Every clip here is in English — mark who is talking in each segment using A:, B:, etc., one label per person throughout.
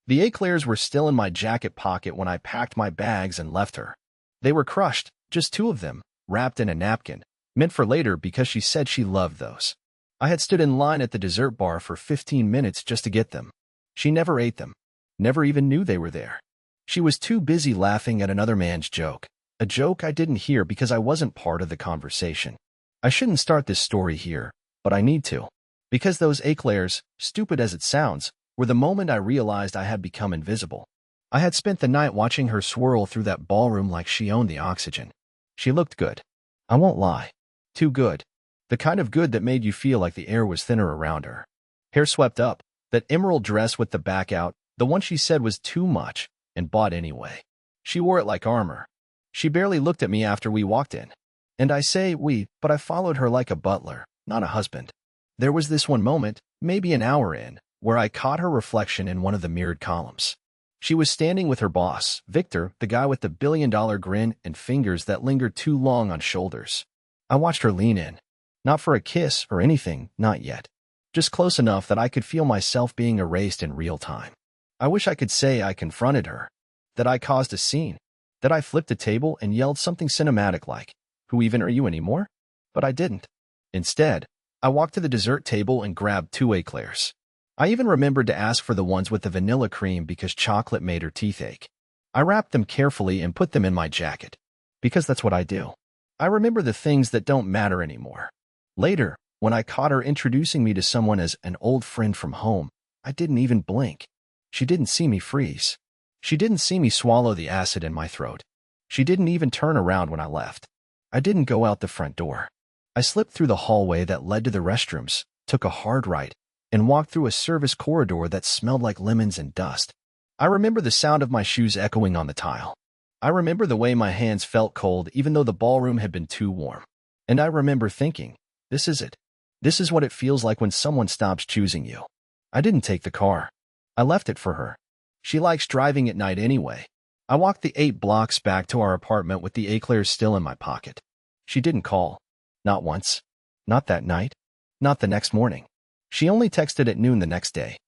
A: The eclairs were still in my jacket pocket when I packed my bags and left her. They were crushed, just two of them, wrapped in a napkin, meant for later because she said she loved those. I had stood in line at the dessert bar for 15 minutes just to get them. She never ate them, never even knew they were there. She was too busy laughing at another man's joke, a joke I didn't hear because I wasn't part of the conversation. I shouldn't start this story here, but I need to. Because those eclairs, stupid as it sounds, were the moment I realized I had become invisible. I had spent the night watching her swirl through that ballroom like she owned the oxygen. She looked good. I won't lie. Too good. The kind of good that made you feel like the air was thinner around her. Hair swept up, that emerald dress with the back out, the one she said was too much, and bought anyway. She wore it like armor. She barely looked at me after we walked in. And I say we, but I followed her like a butler, not a husband. There was this one moment, maybe an hour in, where I caught her reflection in one of the mirrored columns. She was standing with her boss, Victor, the guy with the billion-dollar grin and fingers that lingered too long on shoulders. I watched her lean in. Not for a kiss or anything, not yet. Just close enough that I could feel myself being erased in real time. I wish I could say I confronted her, that I caused a scene, that I flipped a table and yelled something cinematic like, "Who even are you anymore?" But I didn't. Instead, I walked to the dessert table and grabbed 2 eclairs. I even remembered to ask for the ones with the vanilla cream because chocolate made her teeth ache. I wrapped them carefully and put them in my jacket. Because that's what I do. I remember the things that don't matter anymore. Later, when I caught her introducing me to someone as an old friend from home, I didn't even blink. She didn't see me freeze. She didn't see me swallow the acid in my throat. She didn't even turn around when I left. I didn't go out the front door. I slipped through the hallway that led to the restrooms, took a hard right, and walked through a service corridor that smelled like lemons and dust. I remember the sound of my shoes echoing on the tile. I remember the way my hands felt cold even though the ballroom had been too warm. And I remember thinking, this is it. This is what it feels like when someone stops choosing you. I didn't take the car. I left it for her. She likes driving at night anyway. I walked the 8 blocks back to our apartment with the eclairs still in my pocket. She didn't call. Not once. Not that night. Not the next morning. She only texted at noon the next day.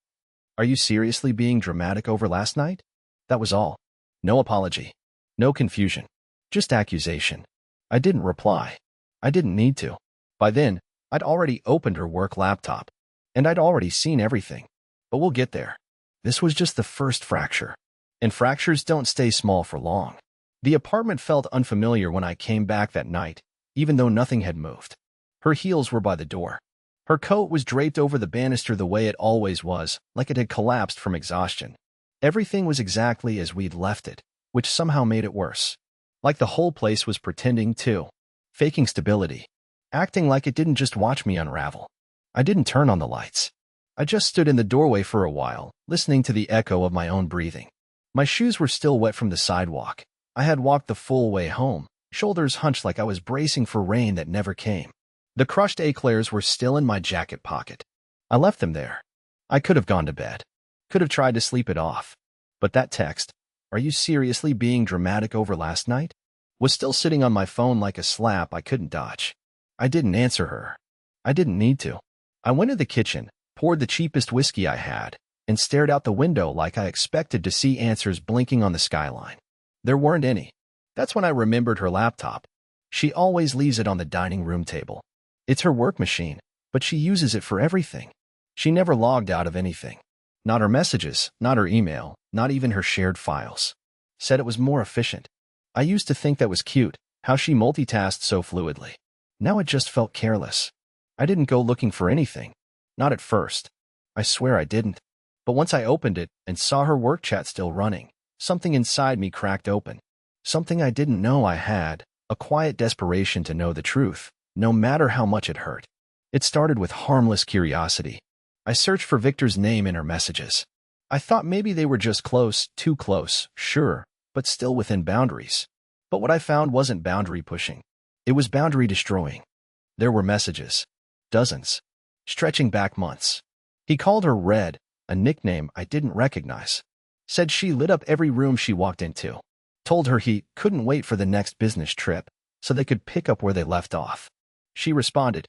A: Are you seriously being dramatic over last night? That was all. No apology. No confusion. Just accusation. I didn't reply. I didn't need to. By then, I'd already opened her work laptop. And I'd already seen everything. But we'll get there. This was just the first fracture. And fractures don't stay small for long. The apartment felt unfamiliar when I came back that night, even though nothing had moved. Her heels were by the door. Her coat was draped over the banister the way it always was, like it had collapsed from exhaustion. Everything was exactly as we'd left it, which somehow made it worse. Like the whole place was pretending too. Faking stability. Acting like it didn't just watch me unravel. I didn't turn on the lights. I just stood in the doorway for a while, listening to the echo of my own breathing. My shoes were still wet from the sidewalk. I had walked the full way home, shoulders hunched like I was bracing for rain that never came. The crushed eclairs were still in my jacket pocket. I left them there. I could have gone to bed. Could have tried to sleep it off. But that text, "Are you seriously being dramatic over last night?" was still sitting on my phone like a slap I couldn't dodge. I didn't answer her. I didn't need to. I went to the kitchen, poured the cheapest whiskey I had, and stared out the window like I expected to see answers blinking on the skyline. There weren't any. That's when I remembered her laptop. She always leaves it on the dining room table. It's her work machine, but she uses it for everything. She never logged out of anything. Not her messages, not her email, not even her shared files. Said it was more efficient. I used to think that was cute, how she multitasked so fluidly. Now it just felt careless. I didn't go looking for anything. Not at first. I swear I didn't. But once I opened it and saw her work chat still running, something inside me cracked open. Something I didn't know I had, a quiet desperation to know the truth, no matter how much it hurt. It started with harmless curiosity. I searched for Victor's name in her messages. I thought maybe they were just close, too close, sure, but still within boundaries. But what I found wasn't boundary pushing. It was boundary destroying. There were messages. Dozens. Stretching back months. He called her Red, a nickname I didn't recognize. Said she lit up every room she walked into. Told her he couldn't wait for the next business trip so they could pick up where they left off. She responded.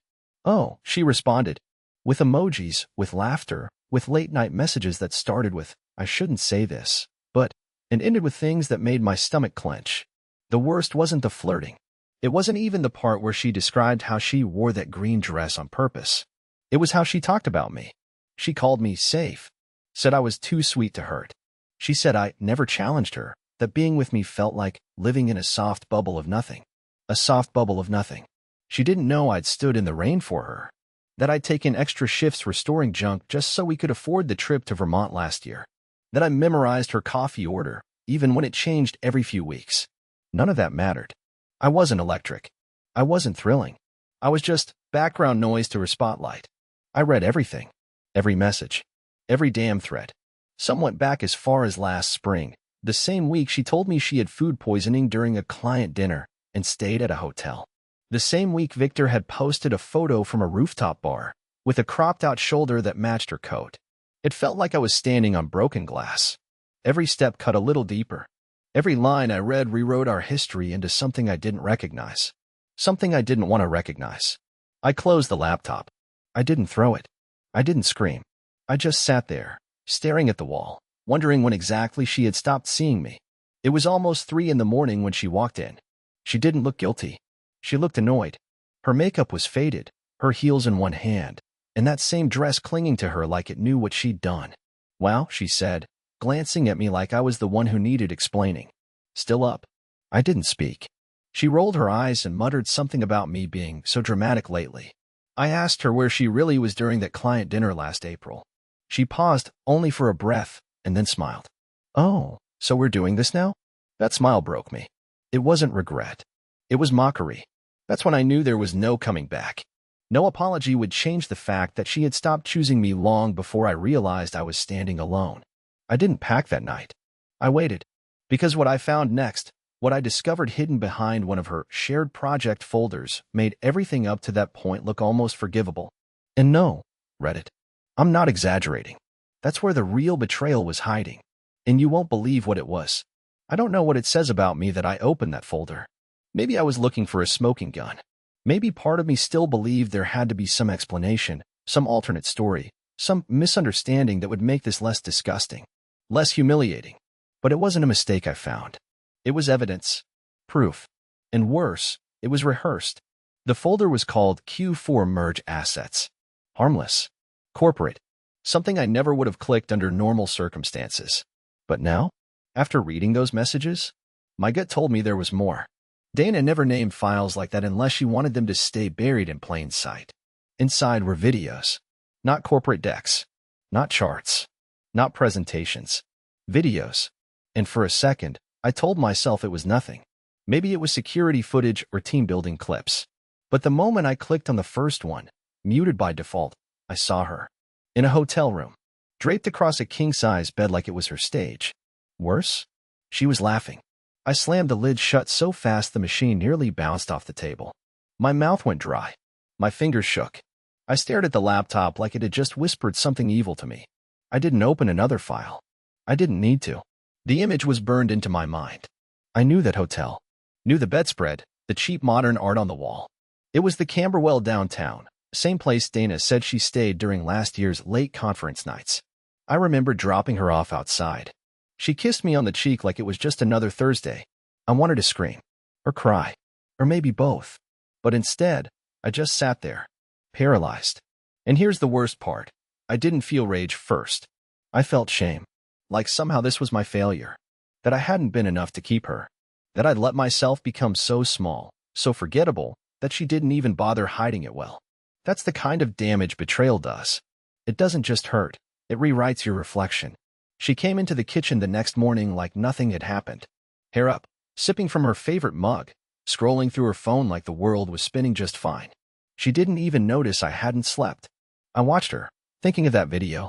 A: She responded. With emojis, with laughter, with late-night messages that started with, I shouldn't say this, but, and ended with things that made my stomach clench. The worst wasn't the flirting. It wasn't even the part where she described how she wore that green dress on purpose. It was how she talked about me. She called me safe, said I was too sweet to hurt. She said I never challenged her, that being with me felt like living in a soft bubble of nothing. A soft bubble of nothing. She didn't know I'd stood in the rain for her, that I'd taken extra shifts restoring junk just so we could afford the trip to Vermont last year, that I memorized her coffee order, even when it changed every few weeks. None of that mattered. I wasn't electric. I wasn't thrilling. I was just background noise to her spotlight. I read everything, every message, every damn thread. Some went back as far as last spring, the same week she told me she had food poisoning during a client dinner and stayed at a hotel. The same week Victor had posted a photo from a rooftop bar with a cropped-out shoulder that matched her coat. It felt like I was standing on broken glass. Every step cut a little deeper. Every line I read rewrote our history into something I didn't recognize. Something I didn't want to recognize. I closed the laptop. I didn't throw it. I didn't scream. I just sat there, staring at the wall, wondering when exactly she had stopped seeing me. It was almost 3 in the morning when she walked in. She didn't look guilty. She looked annoyed. Her makeup was faded, her heels in one hand, and that same dress clinging to her like it knew what she'd done. "Wow," she said, glancing at me like I was the one who needed explaining. "Still up?" I didn't speak. She rolled her eyes and muttered something about me being so dramatic lately. I asked her where she really was during that client dinner last April. She paused, only for a breath, and then smiled. "Oh, so we're doing this now?" That smile broke me. It wasn't regret. It was mockery. That's when I knew there was no coming back. No apology would change the fact that she had stopped choosing me long before I realized I was standing alone. I didn't pack that night. I waited. Because what I found next, what I discovered hidden behind one of her shared project folders, made everything up to that point look almost forgivable. And no, Reddit, I'm not exaggerating. That's where the real betrayal was hiding. And you won't believe what it was. I don't know what it says about me that I opened that folder. Maybe I was looking for a smoking gun. Maybe part of me still believed there had to be some explanation, some alternate story, some misunderstanding that would make this less disgusting, less humiliating. But it wasn't a mistake I found. It was evidence, proof, and worse, it was rehearsed. The folder was called Q4 Merge Assets. Harmless. Corporate. Something I never would have clicked under normal circumstances. But now, after reading those messages, my gut told me there was more. Dana never named files like that unless she wanted them to stay buried in plain sight. Inside were videos. Not corporate decks. Not charts. Not presentations. Videos. And for a second, I told myself it was nothing. Maybe it was security footage or team-building clips. But the moment I clicked on the first one, muted by default, I saw her. In a hotel room. Draped across a king-size bed like it was her stage. Worse? She was laughing. I slammed the lid shut so fast the machine nearly bounced off the table. My mouth went dry. My fingers shook. I stared at the laptop like it had just whispered something evil to me. I didn't open another file. I didn't need to. The image was burned into my mind. I knew that hotel. Knew the bedspread, the cheap modern art on the wall. It was the Camberwell downtown, same place Dana said she stayed during last year's late conference nights. I remember dropping her off outside. She kissed me on the cheek like it was just another Thursday. I wanted to scream, or cry, or maybe both. But instead, I just sat there, paralyzed. And here's the worst part. I didn't feel rage first. I felt shame, like somehow this was my failure, that I hadn't been enough to keep her, that I'd let myself become so small, so forgettable, that she didn't even bother hiding it well. That's the kind of damage betrayal does. It doesn't just hurt, it rewrites your reflection. She came into the kitchen the next morning like nothing had happened. Hair up, sipping from her favorite mug, scrolling through her phone like the world was spinning just fine. She didn't even notice I hadn't slept. I watched her, thinking of that video,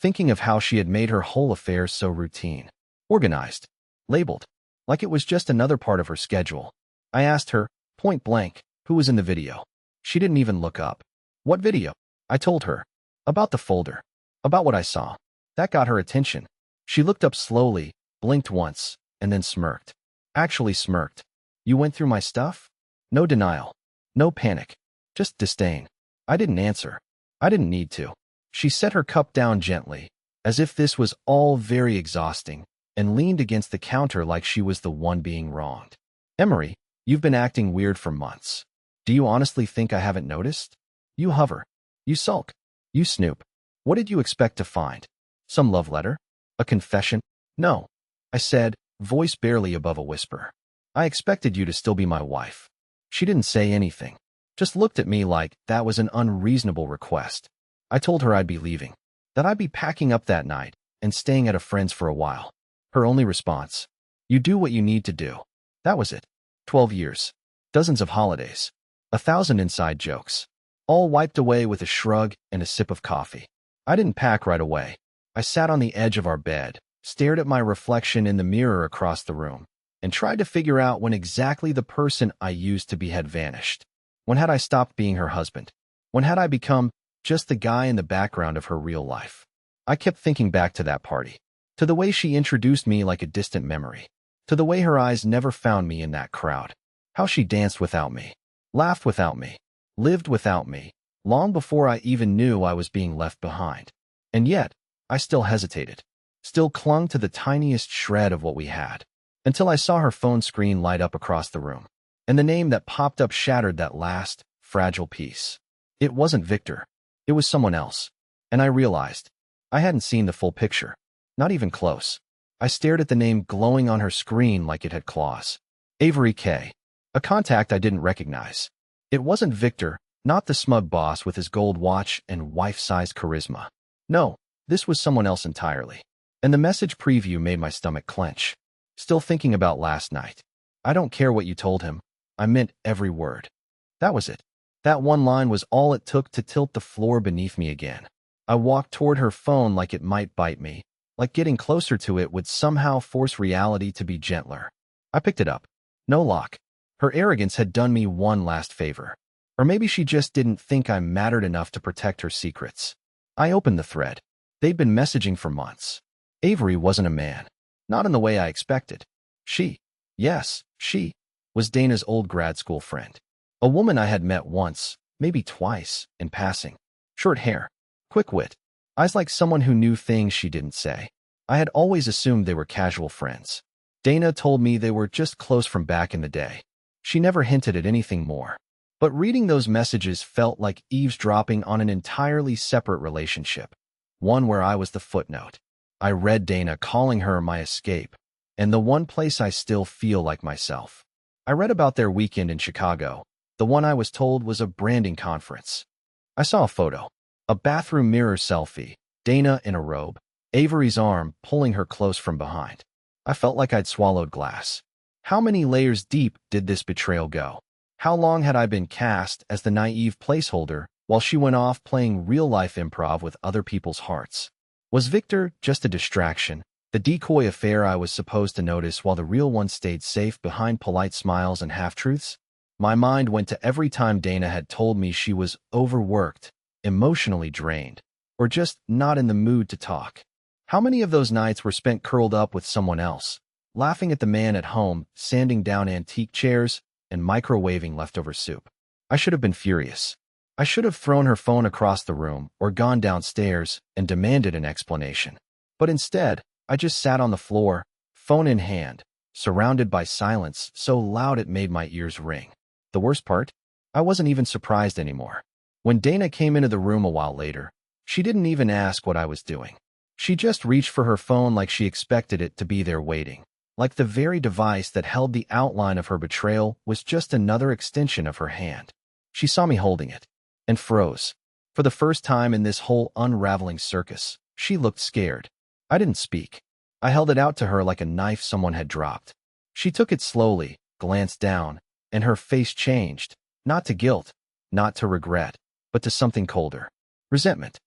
A: thinking of how she had made her whole affair so routine, organized, labeled, like it was just another part of her schedule. I asked her, point blank, who was in the video. She didn't even look up. What video? I told her. About the folder. About what I saw. That got her attention. She looked up slowly, blinked once, and then smirked. Actually smirked. You went through my stuff? No denial. No panic. Just disdain. I didn't answer. I didn't need to. She set her cup down gently, as if this was all very exhausting, and leaned against the counter like she was the one being wronged. Emery, you've been acting weird for months. Do you honestly think I haven't noticed? You hover. You sulk. You snoop. What did you expect to find? Some love letter? A confession? No, I said, voice barely above a whisper. I expected you to still be my wife. She didn't say anything, just looked at me like that was an unreasonable request. I told her I'd be leaving, that I'd be packing up that night and staying at a friend's for a while. Her only response, you do what you need to do. That was it. 12 years. Dozens of holidays. 1,000 inside jokes. All wiped away with a shrug and a sip of coffee. I didn't pack right away. I sat on the edge of our bed, stared at my reflection in the mirror across the room, and tried to figure out when exactly the person I used to be had vanished. When had I stopped being her husband? When had I become just the guy in the background of her real life? I kept thinking back to that party, to the way she introduced me like a distant memory, to the way her eyes never found me in that crowd, how she danced without me, laughed without me, lived without me, long before I even knew I was being left behind. And yet, I still hesitated, still clung to the tiniest shred of what we had, until I saw her phone screen light up across the room, and the name that popped up shattered that last, fragile piece. It wasn't Victor. It was someone else. And I realized I hadn't seen the full picture, not even close. I stared at the name glowing on her screen like it had claws. Avery K. A contact I didn't recognize. It wasn't Victor, not the smug boss with his gold watch and wife-sized charisma. No, this was someone else entirely. And the message preview made my stomach clench. Still thinking about last night. I don't care what you told him. I meant every word. That was it. That one line was all it took to tilt the floor beneath me again. I walked toward her phone like it might bite me, like getting closer to it would somehow force reality to be gentler. I picked it up. No lock. Her arrogance had done me one last favor. Or maybe she just didn't think I mattered enough to protect her secrets. I opened the thread. They'd been messaging for months. Avery wasn't a man. Not in the way I expected. She, yes, she, was Dana's old grad school friend. A woman I had met once, maybe twice, in passing. Short hair, quick wit, eyes like someone who knew things she didn't say. I had always assumed they were casual friends. Dana told me they were just close from back in the day. She never hinted at anything more. But reading those messages felt like eavesdropping on an entirely separate relationship, one where I was the footnote. I read Dana calling her my escape, and the one place I still feel like myself. I read about their weekend in Chicago, the one I was told was a branding conference. I saw a photo, a bathroom mirror selfie, Dana in a robe, Avery's arm pulling her close from behind. I felt like I'd swallowed glass. How many layers deep did this betrayal go? How long had I been cast as the naive placeholder while she went off playing real-life improv with other people's hearts? Was Victor just a distraction, the decoy affair I was supposed to notice while the real one stayed safe behind polite smiles and half-truths? My mind went to every time Dana had told me she was overworked, emotionally drained, or just not in the mood to talk. How many of those nights were spent curled up with someone else, laughing at the man at home, sanding down antique chairs, and microwaving leftover soup? I should have been furious. I should have thrown her phone across the room or gone downstairs and demanded an explanation. But instead, I just sat on the floor, phone in hand, surrounded by silence so loud it made my ears ring. The worst part? I wasn't even surprised anymore. When Dana came into the room a while later, she didn't even ask what I was doing. She just reached for her phone like she expected it to be there waiting, like the very device that held the outline of her betrayal was just another extension of her hand. She saw me holding it and froze. For the first time in this whole unraveling circus, she looked scared. I didn't speak. I held it out to her like a knife someone had dropped. She took it slowly, glanced down, and her face changed, not to guilt, not to regret, but to something colder. Resentment.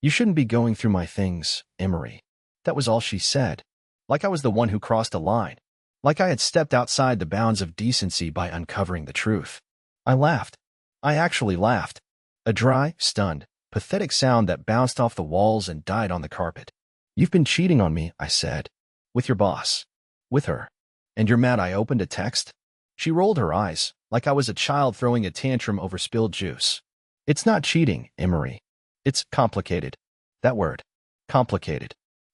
A: You shouldn't be going through my things, Emery. That was all she said. Like I was the one who crossed a line. Like I had stepped outside the bounds of decency by uncovering the truth. I laughed. I actually laughed. A dry, stunned, pathetic sound that bounced off the walls and died on the carpet. You've been cheating on me, I said. With your boss. With her. And you're mad I opened a text? She rolled her eyes, like I was a child throwing a tantrum over spilled juice. It's not cheating, Emery. It's complicated. That word. Complicated.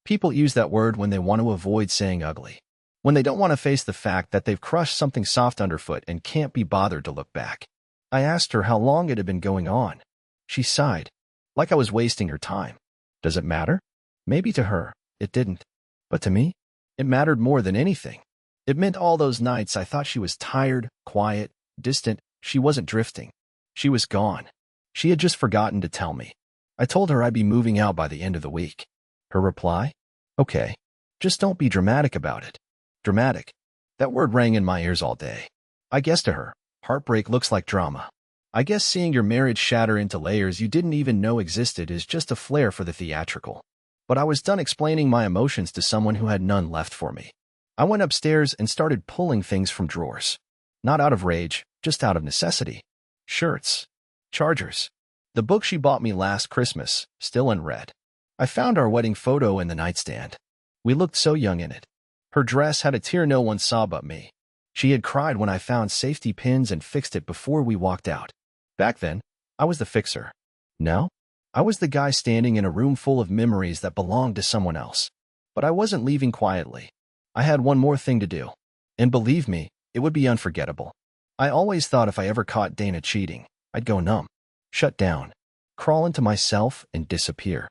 A: People use that word when they want to avoid saying ugly, when they don't want to face the fact that they've crushed something soft underfoot and can't be bothered to look back. I asked her how long it had been going on. She sighed, like I was wasting her time. Does it matter? Maybe to her, it didn't. But to me, it mattered more than anything. It meant all those nights I thought she was tired, quiet, distant. She wasn't drifting. She was gone. She had just forgotten to tell me. I told her I'd be moving out by the end of the week. Her reply? Okay. Just don't be dramatic about it. Dramatic. That word rang in my ears all day. I guessed to her, heartbreak looks like drama. I guess seeing your marriage shatter into layers you didn't even know existed is just a flair for the theatrical. But I was done explaining my emotions to someone who had none left for me. I went upstairs and started pulling things from drawers. Not out of rage, just out of necessity. Shirts. Chargers. The book she bought me last Christmas, still unread. I found our wedding photo in the nightstand. We looked so young in it. Her dress had a tear no one saw but me. She had cried when I found safety pins and fixed it before we walked out. Back then, I was the fixer. Now, I was the guy standing in a room full of memories that belonged to someone else. But I wasn't leaving quietly. I had one more thing to do. And believe me, it would be unforgettable. I always thought if I ever caught Dana cheating, I'd go numb, shut down, crawl into myself and disappear.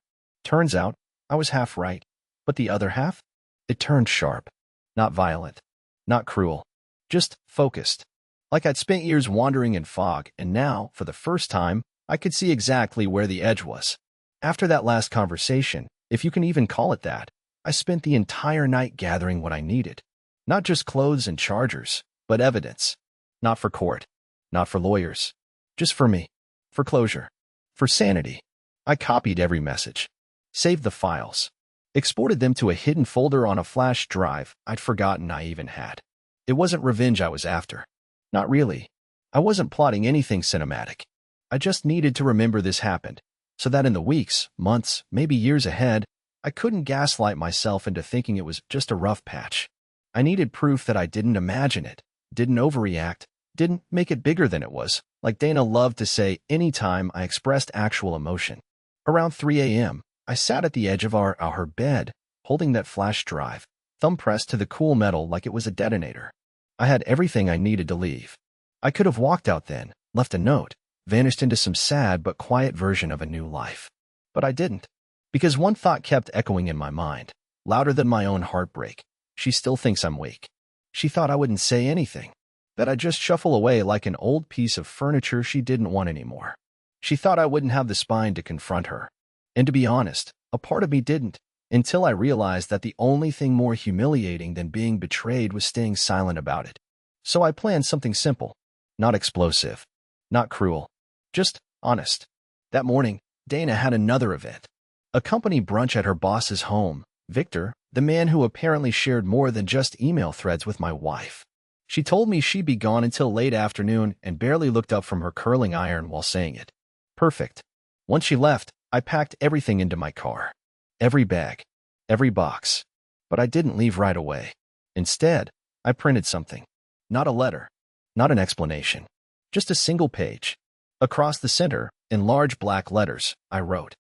A: Turns out, I was half right. But the other half? It turned sharp. Not violent. Not cruel. Just focused. Like I'd spent years wandering in fog, and now, for the first time, I could see exactly where the edge was. After that last conversation, if you can even call it that, I spent the entire night gathering what I needed. Not just clothes and chargers, but evidence. Not for court. Not for lawyers. Just for me. For closure. For sanity. I copied every message. Saved the files. Exported them to a hidden folder on a flash drive I'd forgotten I even had. It wasn't revenge I was after. Not really. I wasn't plotting anything cinematic. I just needed to remember this happened, so that in the weeks, months, maybe years ahead, I couldn't gaslight myself into thinking it was just a rough patch. I needed proof that I didn't imagine it, didn't overreact, didn't make it bigger than it was, like Dana loved to say anytime I expressed actual emotion. Around 3 a.m., I sat at the edge of our bed, holding that flash drive, thumb pressed to the cool metal like it was a detonator. I had everything I needed to leave. I could have walked out then, left a note, vanished into some sad but quiet version of a new life. But I didn't. Because one thought kept echoing in my mind, louder than my own heartbreak. She still thinks I'm weak. She thought I wouldn't say anything, that I'd just shuffle away like an old piece of furniture she didn't want anymore. She thought I wouldn't have the spine to confront her. And to be honest, a part of me didn't, until I realized that the only thing more humiliating than being betrayed was staying silent about it. So I planned something simple, not explosive, not cruel, just honest. That morning, Dana had another event. A company brunch at her boss's home, Victor, the man who apparently shared more than just email threads with my wife. She told me she'd be gone until late afternoon and barely looked up from her curling iron while saying it. Perfect. Once she left, I packed everything into my car. Every bag. Every box. But I didn't leave right away. Instead, I printed something. Not a letter. Not an explanation. Just a single page. Across the center, in large black letters, I wrote,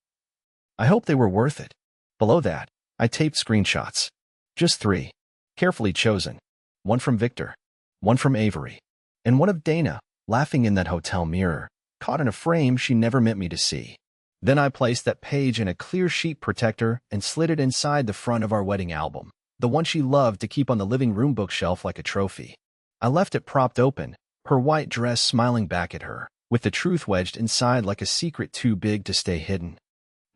A: I hope they were worth it. Below that, I taped screenshots. Just 3. Carefully chosen. One from Victor. One from Avery. And one of Dana, laughing in that hotel mirror, caught in a frame she never meant me to see. Then I placed that page in a clear sheet protector and slid it inside the front of our wedding album, the one she loved to keep on the living room bookshelf like a trophy. I left it propped open, her white dress smiling back at her, with the truth wedged inside like a secret too big to stay hidden.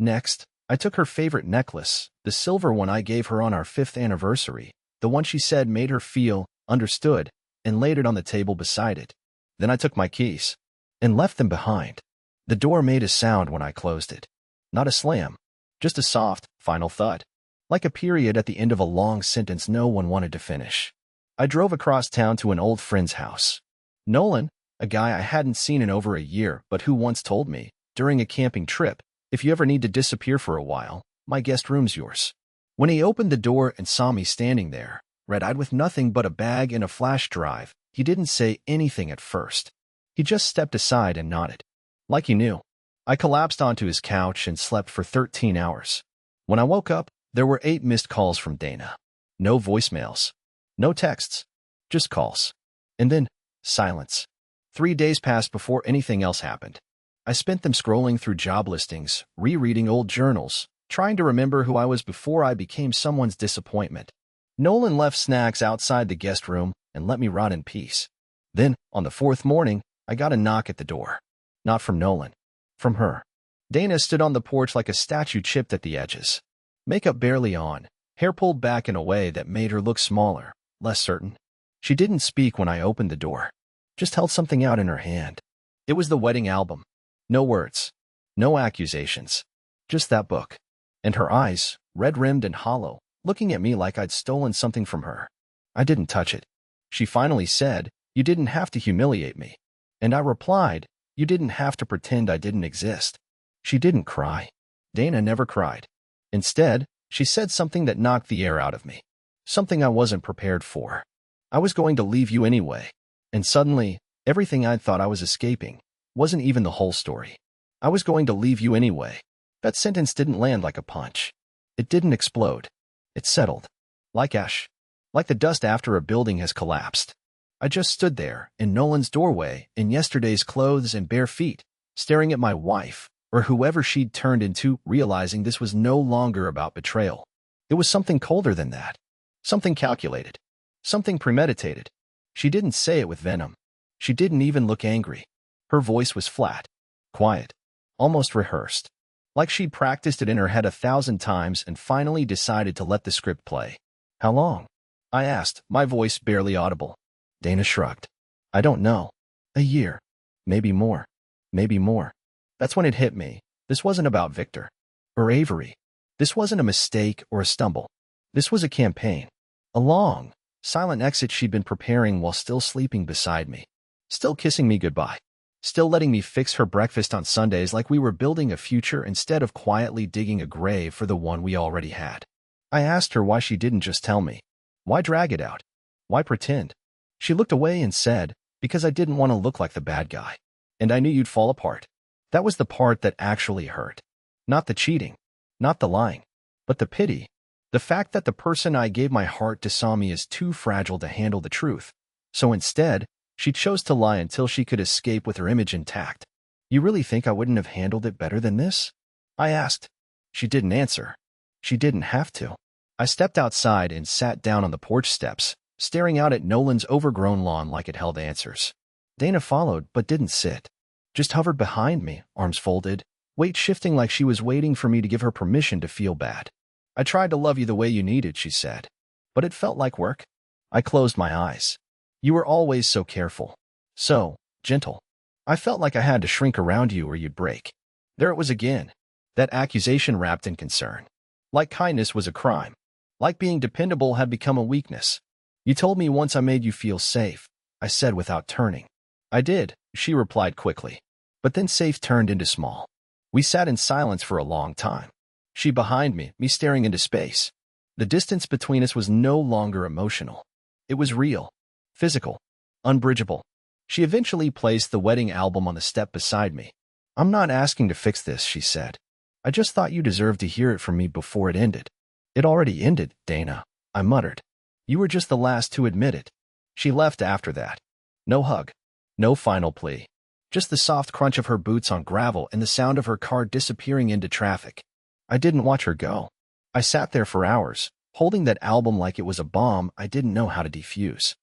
A: Next, I took her favorite necklace, the silver one I gave her on our 5th anniversary, the one she said made her feel understood, and laid it on the table beside it. Then I took my keys and left them behind. The door made a sound when I closed it. Not a slam, just a soft, final thud, like a period at the end of a long sentence no one wanted to finish. I drove across town to an old friend's house. Nolan, a guy I hadn't seen in over a year but who once told me, during a camping trip, if you ever need to disappear for a while, my guest room's yours. When he opened the door and saw me standing there, red-eyed with nothing but a bag and a flash drive, he didn't say anything at first. He just stepped aside and nodded. Like he knew. I collapsed onto his couch and slept for 13 hours. When I woke up, There were 8 missed calls from Dana. No voicemails. No texts. Just calls. And then, silence. 3 days passed before anything else happened. I spent them scrolling through job listings, rereading old journals, trying to remember who I was before I became someone's disappointment. Nolan left snacks outside the guest room and let me rot in peace. Then, on the 4th morning, I got a knock at the door. Not from Nolan. From her. Dana stood on the porch like a statue chipped at the edges. Makeup barely on, hair pulled back in a way that made her look smaller, less certain. She didn't speak when I opened the door. Just held something out in her hand. It was the wedding album. No words. No accusations. Just that book. And her eyes, red-rimmed and hollow, looking at me like I'd stolen something from her. I didn't touch it. She finally said, "You didn't have to humiliate me." And I replied, "You didn't have to pretend I didn't exist." She didn't cry. Dana never cried. Instead, she said something that knocked the air out of me. Something I wasn't prepared for. "I was going to leave you anyway." And suddenly, everything I'd thought I was escaping wasn't even the whole story. "I was going to leave you anyway." That sentence didn't land like a punch. It didn't explode. It settled. Like ash. Like the dust after a building has collapsed. I just stood there, in Nolan's doorway, in yesterday's clothes and bare feet, staring at my wife, or whoever she'd turned into, realizing this was no longer about betrayal. It was something colder than that. Something calculated. Something premeditated. She didn't say it with venom. She didn't even look angry. Her voice was flat. Quiet. Almost rehearsed. Like she'd practiced it in her head 1,000 times and finally decided to let the script play. "How long?" I asked, my voice barely audible. Dana shrugged. "I don't know. A year. Maybe more. Maybe more." That's when it hit me. This wasn't about Victor. Or Avery. This wasn't a mistake or a stumble. This was a campaign. A long, silent exit she'd been preparing while still sleeping beside me. Still kissing me goodbye. Still letting me fix her breakfast on Sundays like we were building a future instead of quietly digging a grave for the one we already had. I asked her why she didn't just tell me. Why drag it out? Why pretend? She looked away and said, "Because I didn't want to look like the bad guy. And I knew you'd fall apart." That was the part that actually hurt. Not the cheating. Not the lying. But the pity. The fact that the person I gave my heart to saw me as too fragile to handle the truth. So instead, she chose to lie until she could escape with her image intact. "You really think I wouldn't have handled it better than this?" I asked. She didn't answer. She didn't have to. I stepped outside and sat down on the porch steps, staring out at Nolan's overgrown lawn like it held answers. Dana followed but didn't sit. Just hovered behind me, arms folded, weight shifting like she was waiting for me to give her permission to feel bad. "I tried to love you the way you needed," she said. "But it felt like work." I closed my eyes. "You were always so careful. So gentle. I felt like I had to shrink around you or you'd break." There it was again. That accusation wrapped in concern. Like kindness was a crime. Like being dependable had become a weakness. "You told me once I made you feel safe," I said without turning. "I did," she replied quickly. But then safe turned into small. We sat in silence for a long time. She behind me staring into space. The distance between us was no longer emotional. It was real, physical, unbridgeable. She eventually placed the wedding album on the step beside me. "I'm not asking to fix this," she said. "I just thought you deserved to hear it from me before it ended." "It already ended, Dana," I muttered. "You were just the last to admit it." She left after that. No hug. No final plea. Just the soft crunch of her boots on gravel and the sound of her car disappearing into traffic. I didn't watch her go. I sat there for hours, holding that album like it was a bomb I didn't know how to defuse.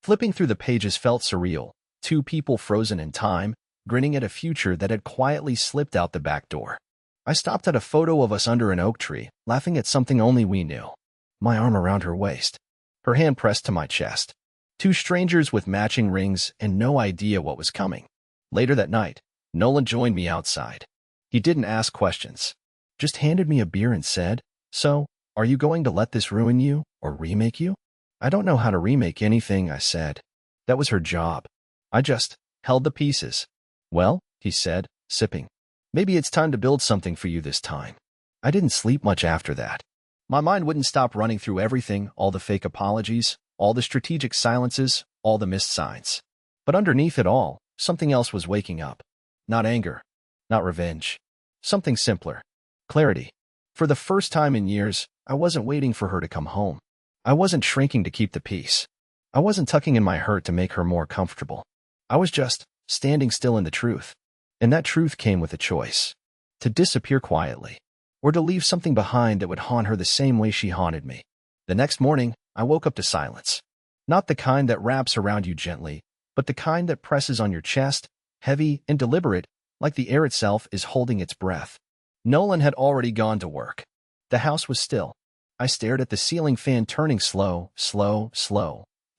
A: Flipping through the pages felt surreal. 2 people frozen in time, grinning at a future that had quietly slipped out the back door. I stopped at a photo of us under an oak tree, laughing at something only we knew. My arm around her waist. Her hand pressed to my chest. 2 strangers with matching rings and no idea what was coming. Later that night, Nolan joined me outside. He didn't ask questions. Just handed me a beer and said, "So, are you going to let this ruin you, or remake you?" "I don't know how to remake anything," I said. That was her job. I just held the pieces. "Well," he said, sipping, "maybe it's time to build something for you this time." I didn't sleep much after that. My mind wouldn't stop running through everything, all the fake apologies, all the strategic silences, all the missed signs. But underneath it all, something else was waking up. Not anger. Not revenge. Something simpler. Clarity. For the first time in years, I wasn't waiting for her to come home. I wasn't shrinking to keep the peace. I wasn't tucking in my hurt to make her more comfortable. I was just standing still in the truth. And that truth came with a choice. To disappear quietly, or to leave something behind that would haunt her the same way she haunted me. The next morning, I woke up to silence. Not the kind that wraps around you gently, but the kind that presses on your chest, heavy and deliberate, like the air itself is holding its breath. Nolan had already gone to work. The house was still. I stared at the ceiling fan turning slow,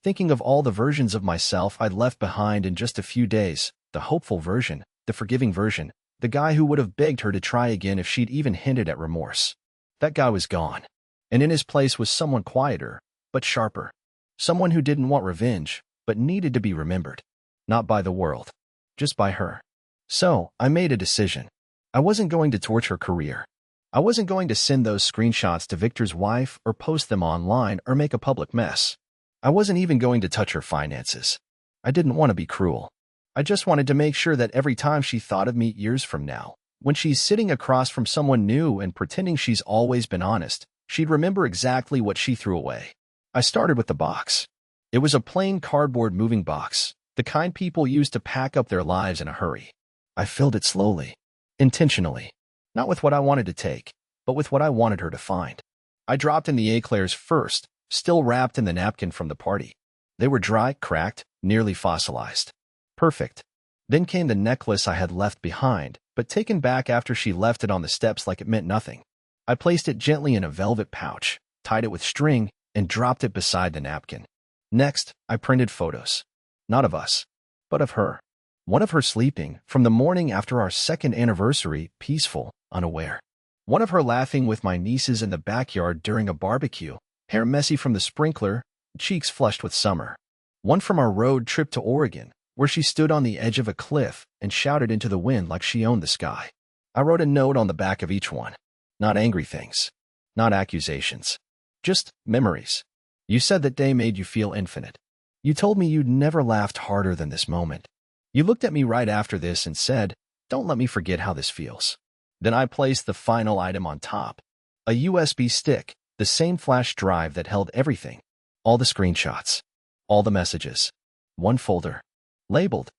A: thinking of all the versions of myself I'd left behind in just a few days, the hopeful version, the forgiving version, the guy who would have begged her to try again if she'd even hinted at remorse. That guy was gone. And in his place was someone quieter, but sharper. Someone who didn't want revenge, but needed to be remembered. Not by the world. Just by her. So, I made a decision. I wasn't going to torch her career. I wasn't going to send those screenshots to Victor's wife or post them online or make a public mess. I wasn't even going to touch her finances. I didn't want to be cruel. I just wanted to make sure that every time she thought of me years from now, when she's sitting across from someone new and pretending she's always been honest, she'd remember exactly what she threw away. I started with the box. It was a plain cardboard moving box, the kind people use to pack up their lives in a hurry. I filled it slowly, intentionally, not with what I wanted to take, but with what I wanted her to find. I dropped in the eclairs first, still wrapped in the napkin from the party. They were dry, cracked, nearly fossilized. Perfect. Then came the necklace I had left behind, but taken back after she left it on the steps like it meant nothing. I placed it gently in a velvet pouch, tied it with string, and dropped it beside the napkin. Next, I printed photos. Not of us, but of her. One of her sleeping, from the morning after our second anniversary, peaceful, unaware. One of her laughing with my nieces in the backyard during a barbecue, hair messy from the sprinkler, cheeks flushed with summer. One from our road trip to Oregon, where she stood on the edge of a cliff and shouted into the wind like she owned the sky. I wrote a note on the back of each one. Not angry things. Not accusations. Just memories. You said that day made you feel infinite. You told me you'd never laughed harder than this moment. You looked at me right after this and said, "Don't let me forget how this feels." Then I placed the final item on top. A USB stick, the same flash drive that held everything. All the screenshots. All the messages. One folder. Labeled.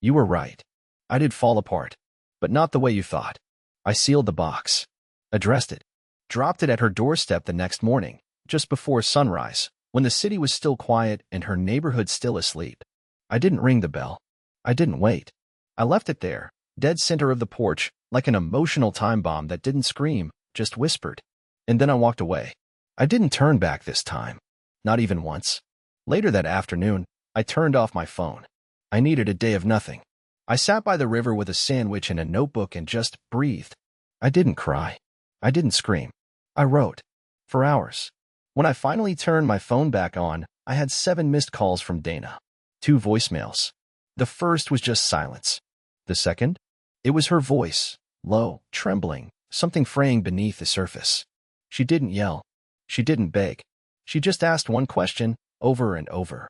A: You were right. I did fall apart. But not the way you thought. I sealed the box. Addressed it. Dropped it at her doorstep the next morning, just before sunrise, when the city was still quiet and her neighborhood still asleep. I didn't ring the bell. I didn't wait. I left it there, dead center of the porch, like an emotional time bomb that didn't scream, just whispered. And then I walked away. I didn't turn back this time. Not even once. Later that afternoon, I turned off my phone. I needed a day of nothing. I sat by the river with a sandwich and a notebook and just breathed. I didn't cry. I didn't scream. I wrote. For hours. When I finally turned my phone back on, I had 7 missed calls from Dana. 2 voicemails. The first was just silence. The second? It was her voice, low, trembling, something fraying beneath the surface. She didn't yell. She didn't beg. She just asked one question, over and over.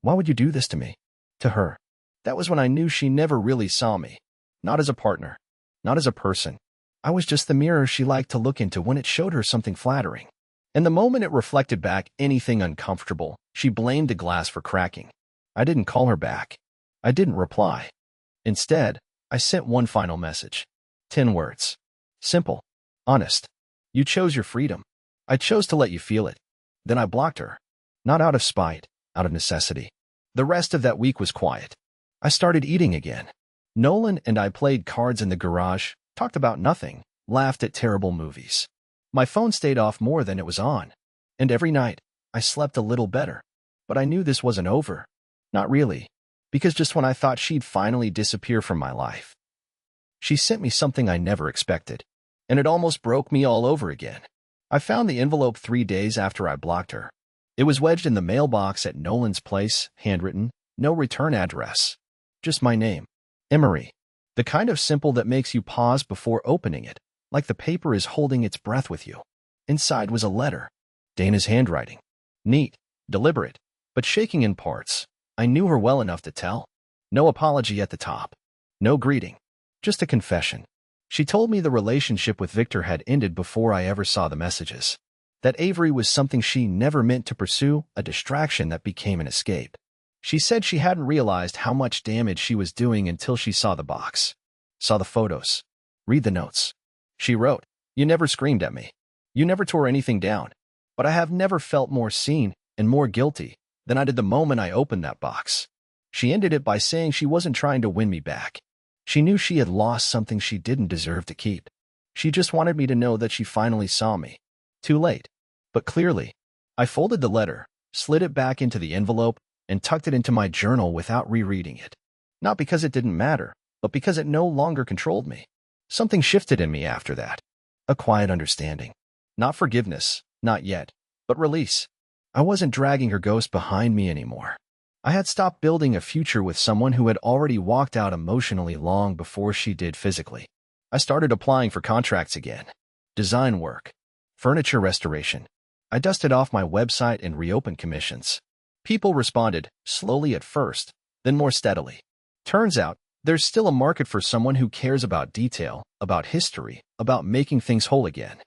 A: Why would you do this to me? To her. That was when I knew she never really saw me. Not as a partner. Not as a person. I was just the mirror she liked to look into when it showed her something flattering. And the moment it reflected back anything uncomfortable, she blamed the glass for cracking. I didn't call her back. I didn't reply. Instead, I sent one final message. 10 words. Simple. Honest. You chose your freedom. I chose to let you feel it. Then I blocked her. Not out of spite, out of necessity. The rest of that week was quiet. I started eating again. Nolan and I played cards in the garage, talked about nothing, laughed at terrible movies. My phone stayed off more than it was on. And every night, I slept a little better. But I knew this wasn't over. Not really. Because just when I thought she'd finally disappear from my life, she sent me something I never expected. And it almost broke me all over again. I found the envelope 3 days after I blocked her. It was wedged in the mailbox at Nolan's place, handwritten, no return address. Just my name. Emery. The kind of simple that makes you pause before opening it, like the paper is holding its breath with you. Inside was a letter. Dana's handwriting. Neat, deliberate, but shaking in parts. I knew her well enough to tell. No apology at the top. No greeting. Just a confession. She told me the relationship with Victor had ended before I ever saw the messages. That Avery was something she never meant to pursue, a distraction that became an escape. She said she hadn't realized how much damage she was doing until she saw the box, saw the photos, read the notes. She wrote, "You never screamed at me. You never tore anything down. But I have never felt more seen and more guilty than I did the moment I opened that box." She ended it by saying she wasn't trying to win me back. She knew she had lost something she didn't deserve to keep. She just wanted me to know that she finally saw me. Too late, but clearly. I folded the letter, slid it back into the envelope, and tucked it into my journal without rereading it. Not because it didn't matter, but because it no longer controlled me. Something shifted in me after that. A quiet understanding. Not forgiveness, not yet, but release. I wasn't dragging her ghost behind me anymore. I had stopped building a future with someone who had already walked out emotionally long before she did physically. I started applying for contracts again. Design work. Furniture restoration. I dusted off my website and reopened commissions. People responded, slowly at first, then more steadily. Turns out, there's still a market for someone who cares about detail, about history, about making things whole again.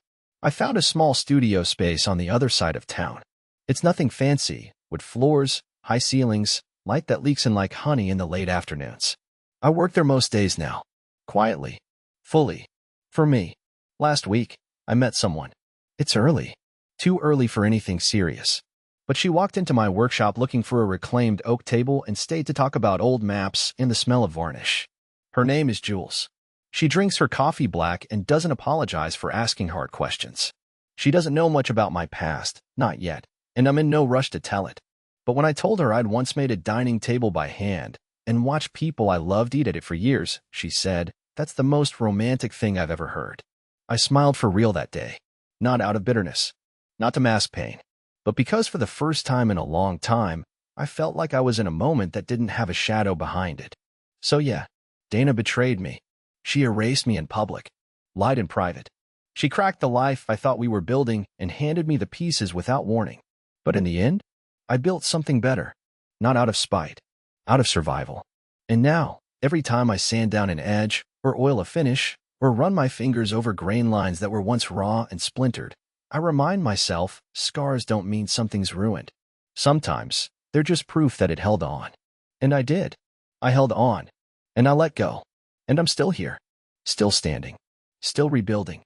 A: I found a small studio space on the other side of town. It's nothing fancy, with floors, high ceilings, light that leaks in like honey in the late afternoons. I work there most days now. Quietly. Fully. For me. Last week, I met someone. It's early. Too early for anything serious. But she walked into my workshop looking for a reclaimed oak table and stayed to talk about old maps and the smell of varnish. Her name is Jules. She drinks her coffee black and doesn't apologize for asking hard questions. She doesn't know much about my past, not yet, and I'm in no rush to tell it. But when I told her I'd once made a dining table by hand and watched people I loved eat at it for years, she said, "That's the most romantic thing I've ever heard." I smiled for real that day, not out of bitterness, not to mask pain, but because for the first time in a long time, I felt like I was in a moment that didn't have a shadow behind it. So yeah, Dana betrayed me. She erased me in public, lied in private. She cracked the life I thought we were building and handed me the pieces without warning. But in the end, I built something better, not out of spite, out of survival. And now, every time I sand down an edge, or oil a finish, or run my fingers over grain lines that were once raw and splintered, I remind myself scars don't mean something's ruined. Sometimes, they're just proof that it held on. And I did. I held on. And I let go. And I'm still here. Still standing. Still rebuilding.